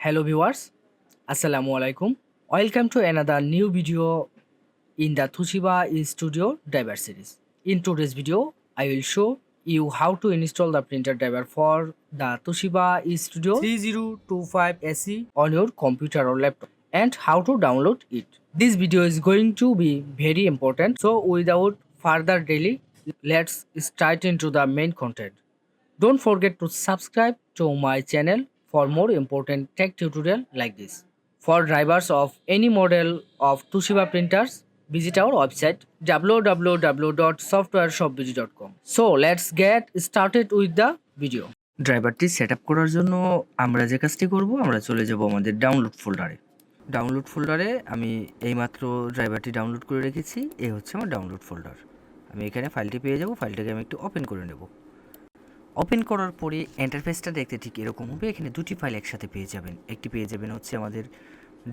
Hello viewers, Assalamu alaikum. Welcome to another new video in the Toshiba Studio driver series. In today's video, I will show you how to install the printer driver for the Toshiba Studio 3025 SE on your computer or laptop and how to download it. This video is going to be very important. So without further delay, let's start into the main content. Don't forget to subscribe to my channel for more important tech tutorial like this. For drivers of any model of Toshiba printers, visit our website www.softwareshopbg.com. So let's get started with the video. ড্রাইভারটি set up করার জন্য আমরা যে কাজটি করব আমরা চলে যাব আমাদের ডাউনলোড ফোল্ডারে আমি এইমাত্র ড্রাইভারটি ডাউনলোড করে রেখেছি। এই হচ্ছে আমার ডাউনলোড ফোল্ডার। আমি এখানে ফাইলটি পেয়ে যাব। ফাইলটাকে আমি একটু ওপেন করে নেব। ওপেন করার পরে ইন্টারফেসটা দেখতে ঠিক এরকম হবে। এখানে দুটি ফাইল একসাথে পেয়ে যাবেন। একটি পেয়ে যাবেন হচ্ছে আমাদের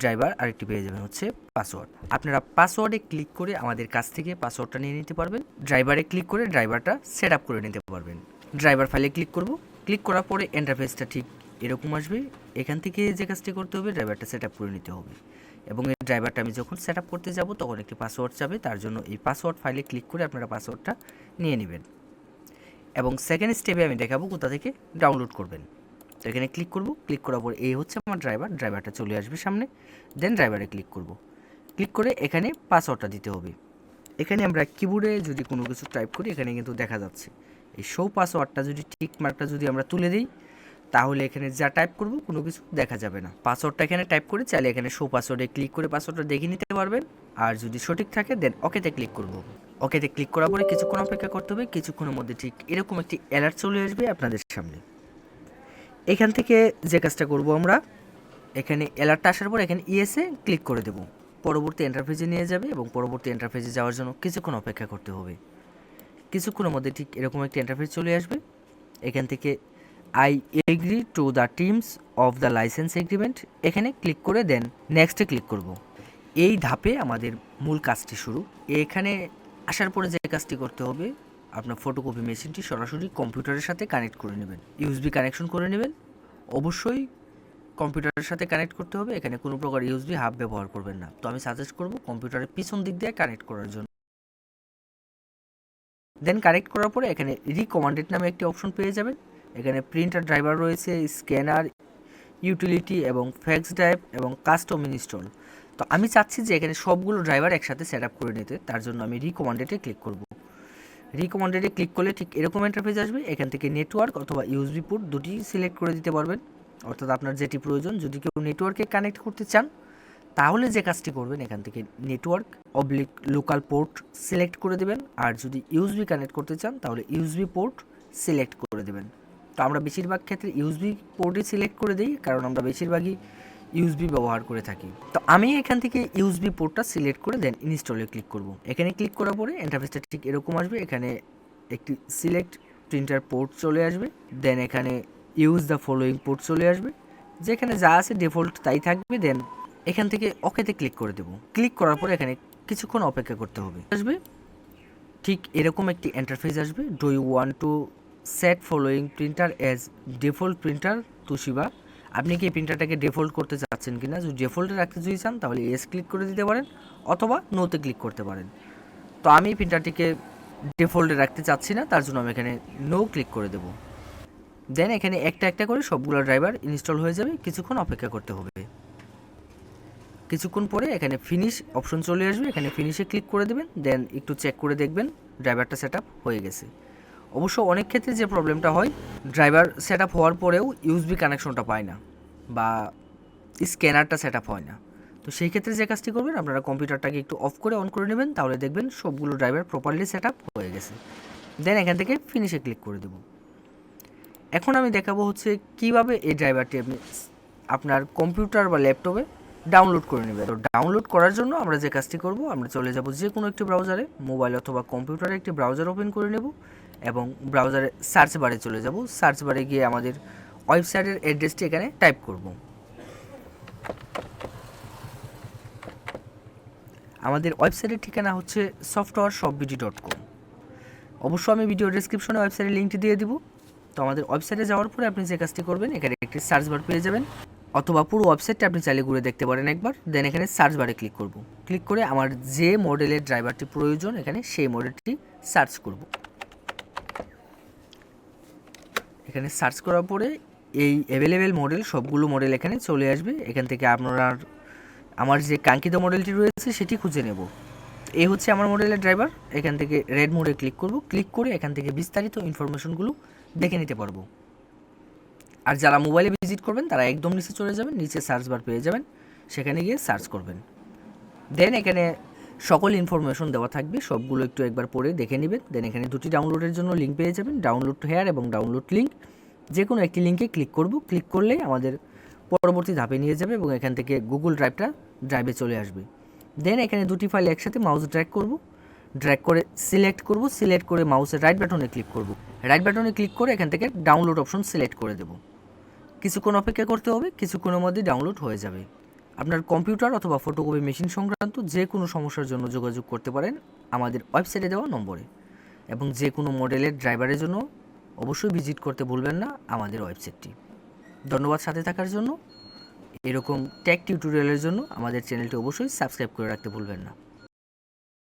ড্রাইভার, আর একটি পেয়ে যাবেন হচ্ছে পাসওয়ার্ড। আপনারা পাসওয়ার্ডে ক্লিক করে আমাদের কাছ থেকে পাসওয়ার্ডটা নিয়ে নিতে পারবেন। ড্রাইভারে ক্লিক করে ড্রাইভারটা সেট আপ করে নিতে পারবেন। ড্রাইভার ফাইলে ক্লিক করব। ক্লিক করার পরে ইন্টারফেসটা ঠিক এরকম আসবে। এখান থেকে যে কাজটি করতে হবে, ড্রাইভারটা সেট আপ করে নিতে হবে। এবং এই ড্রাইভারটা আমি যখন সেট আপ করতে যাব তখন একটি পাসওয়ার্ড চাবে। তার জন্য এই পাসওয়ার্ড ফাইলে ক্লিক করে আপনারা পাসওয়ার্ডটা নিয়ে নেবেন। এবং সেকেন্ড স্টেপে আমি দেখাবো কোথা থেকে ডাউনলোড করবেন। তো এখানে ক্লিক করব। ক্লিক করার পর এই হচ্ছে আমার ড্রাইভারটা চলে আসবে সামনে। দেন ড্রাইভারে ক্লিক করব। ক্লিক করে এখানে পাসওয়ার্ডটা দিতে হবে। এখানে আমরা কিবোর্ডে যদি কোনো কিছু টাইপ করি এখানে কিন্তু দেখা যাচ্ছে। এই শো পাসওয়ার্ডটা যদি টিক মার্কটা যদি আমরা তুলে দিই তাহলে এখানে যা টাইপ করব কোনো কিছু দেখা যাবে না। পাসওয়ার্ডটা এখানে টাইপ করে চাইলে এখানে শো পাসওয়ার্ডে ক্লিক করে পাসওয়ার্ডটা দেখে নিতে পারবেন। আর যদি সঠিক থাকে দেন ওকেতে ক্লিক করব। ওকেতে ক্লিক করার পরে কিছুক্ষণ অপেক্ষা করতে হবে। কিছুক্ষণের মধ্যে ঠিক এরকম একটি অ্যালার্ট চলে আসবে আপনাদের সামনে। এখান থেকে যে কাজটা করব আমরা, এখানে অ্যালার্টটা আসার পর এখানে ইয়েসে ক্লিক করে দেব। পরবর্তী ইন্টারফেসে নিয়ে যাবে এবং পরবর্তী ইন্টারফেসে যাওয়ার জন্য কিছুক্ষণ অপেক্ষা করতে হবে। কিছুক্ষণের মধ্যে ঠিক এরকম একটি ইন্টারফেস চলে আসবে। এখান থেকে I agree to the terms of the licence agreement এখানে ক্লিক করে দেন নেক্সটে ক্লিক করব। এই ধাপে আমাদের মূল কাজটি শুরু। এখানে আসার পরে যে কাজটি করতে হবে, আপনার ফটোকপি মেশিনটি সরাসরি কম্পিউটারের সাথে কানেক্ট করে নেবেন। ইউএসবি কানেকশন করে নেবেন। অবশ্যই কম্পিউটারের সাথে কানেক্ট করতে হবে। এখানে কোনো প্রকার ইউএসবি হাব ব্যবহার করবেন না। তো আমি সাজেস্ট করব কম্পিউটারের পিছন দিক দিয়ে কানেক্ট করার জন্য। দেন কানেক্ট করার পরে এখানে রিকমান্ডেড নামে একটি অপশন পেয়ে যাবেন। এখানে প্রিন্টার ড্রাইভার রয়েছে, স্ক্যানার, ইউটিলিটি এবং ফ্যাক্স ড্রাইভ এবং কাস্টম ইনস্টল। তো আমি চাচ্ছি যে এখানে সবগুলো ড্রাইভার একসাথে সেট আপ করে নিতে। তার জন্য আমি রিকমান্ডেডে ক্লিক করব। রিকমান্ডেডে ক্লিক করলে ঠিক এরকম ইন্টারফেস আসবে। এখান থেকে নেটওয়ার্ক অথবা ইউএসবি পোর্ট দুটি সিলেক্ট করে দিতে পারবেন, অর্থাৎ আপনার যেটি প্রয়োজন। যদি কেউ নেটওয়ার্কে কানেক্ট করতে চান তাহলে যে কাজটি করবেন এখান থেকে নেটওয়ার্ক লোকাল পোর্ট সিলেক্ট করে দেবেন। আর যদি ইউএসবি কানেক্ট করতে চান তাহলে ইউএসবি পোর্ট সিলেক্ট করে দেবেন। তো আমরা বেশিরভাগ ক্ষেত্রে ইউএসবি পোর্টই সিলেক্ট করে দিই, কারণ আমরা বেশিরভাগই ইউএসবি ব্যবহার করে থাকি। তো আমি এখান থেকে ইউএসবি পোর্টটা সিলেক্ট করে দেন ইনস্টলে ক্লিক করব। এখানে ক্লিক করার পরে ইন্টারফেসটা ঠিক এরকম আসবে। এখানে একটি সিলেক্ট প্রিন্টার পোর্ট চলে আসবে। দেন এখানে ইউজ দ্য ফলোয়িং পোর্ট চলে আসবে। যেখানে যা আছে ডিফল্ট তাই থাকবে। দেন এখান থেকে ওকেতে ক্লিক করে দেব। ক্লিক করার পরে এখানে কিছুক্ষণ অপেক্ষা করতে হবে। আসবে ঠিক এরকম একটি ইন্টারফেস আসবে। Do you want to set following printer as default printer Toshiba. আপনি কি এই প্রিন্টারটাকে ডিফল্ট করতে চাচ্ছেন কিনা? যদি ডিফল্টে রাখতে যদি চান তাহলে এস ক্লিক করে দিতে পারেন অথবা নোতে ক্লিক করতে পারেন। তো আমি প্রিন্টারটিকে ডিফল্টে রাখতে চাচ্ছি না, তার জন্য আমি এখানে নো ক্লিক করে দেব। দেন এখানে একটা একটা করে সবগুলো ড্রাইভার ইনস্টল হয়ে যাবে। কিছুক্ষণ অপেক্ষা করতে হবে। কিছুক্ষণ পরে এখানে ফিনিশ অপশন চলে আসবে। এখানে ফিনিশে ক্লিক করে দেবেন। দেন একটু চেক করে দেখবেন ড্রাইভারটা সেট আপ হয়ে গেছে। অবশ্য অনেক ক্ষেত্রে যে প্রবলেমটা হয়, ড্রাইভার সেট আপ হওয়ার পরেও ইউএসবি কানেকশনটা পায় না বা স্ক্যানারটা সেট আপ হয় না। তো সেই ক্ষেত্রে যে কাজটি করবেন, আপনারা কম্পিউটারটাকে একটু অফ করে অন করে নেবেন, তাহলে দেখবেন সবগুলো ড্রাইভার প্রপারলি সেট আপ হয়ে গেছে। দেন এখান থেকে ফিনিশে ক্লিক করে দেব। এখন আমি দেখাবো হচ্ছে কীভাবে এই ড্রাইভারটি আপনি আপনার কম্পিউটার বা ল্যাপটপে ডাউনলোড করে নেবেন। তো ডাউনলোড করার জন্য আমরা যে কাজটি করব, আমরা চলে যাব যে কোনো একটি ব্রাউজারে, মোবাইল অথবা কম্পিউটারে একটি ব্রাউজার ওপেন করে নেব এবং ব্রাউজারে সার্চ বারে চলে যাব। সার্চ বারে গিয়ে আমাদের ওয়েবসাইটের অ্যাড্রেসটি এখানে টাইপ করব। আমাদের ওয়েবসাইটের ঠিকানা হচ্ছে softwareshopbg.com। অবশ্য আমি ভিডিও ডেসক্রিপশনে ওয়েবসাইটের লিঙ্কটি দিয়ে দিব। তো আমাদের ওয়েবসাইটে যাওয়ার পরে আপনি যে কাজটি করবেন, এখানে একটি সার্চ বার পেয়ে যাবেন। অথবা পুরো ওয়েবসাইটটা আপনি চাইলে ঘুরে দেখতে পারেন একবার। দেন এখানে সার্চ বারে ক্লিক করব। ক্লিক করে আমার যে মডেলের ড্রাইভারটি প্রয়োজন এখানে সেই মডেলটি সার্চ করব। এখানে সার্চ করার পরে এই অ্যাভেলেবেল মডেল সবগুলো মডেল এখানে চলে আসবে। এখান থেকে আপনার আমার যে কাঙ্ক্ষিত মডেলটি রয়েছে সেটি খুঁজে নেব। এই হচ্ছে আমার মডেলের ড্রাইভার। এখান থেকে রেড মোডে ক্লিক করব। ক্লিক করে এখান থেকে বিস্তারিত ইনফরমেশনগুলো দেখে নিতে পারবো। আর যারা মোবাইলে ভিজিট করবেন তারা একদম নিচে চলে যাবেন, নিচে সার্চ বার পেয়ে যাবেন, সেখানে গিয়ে সার্চ করবেন। দেন এখানে সকল ইনফরমেশন দেওয়া থাকবে, সবগুলো একটু একবার পড়ে দেখে নেবেন। দেন এখানে দুটি ডাউনলোডের জন্য লিঙ্ক পেয়ে যাবেন, ডাউনলোড হেয়ার এবং ডাউনলোড লিঙ্ক। যে কোনো একটি লিঙ্কে ক্লিক করব। ক্লিক করলে আমাদের পরবর্তী ধাপে নিয়ে যাবে এবং এখান থেকে গুগল ড্রাইভে চলে আসবে। দেন এখানে দুটি ফাইল একসাথে মাউস ড্র্যাগ করব, ড্র্যাগ করে সিলেক্ট করব, সিলেক্ট করে মাউসের রাইট বাটনে ক্লিক করব। রাইট বাটনে ক্লিক করে এখান থেকে ডাউনলোড অপশন সিলেক্ট করে দেব। কিছুক্ষণ অপেক্ষা করতে হবে, কিছুক্ষণের মধ্যে ডাউনলোড হয়ে যাবে। আপনার কম্পিউটার অথবা ফটোকপি মেশিন সংক্রান্ত যে কোনো সমস্যার জন্য যোগাযোগ করতে পারেন আমাদের ওয়েবসাইটে দেওয়া নম্বরে, এবং যে কোনো মডেলের ড্রাইভারের জন্য অবশ্যই ভিজিট করতে ভুলবেন না আমাদের ওয়েবসাইটটি। ধন্যবাদ সাথে থাকার জন্য। এরকম টেক টিউটোরিয়ালের জন্য আমাদের চ্যানেলটি অবশ্যই সাবস্ক্রাইব করে রাখতে ভুলবেন না।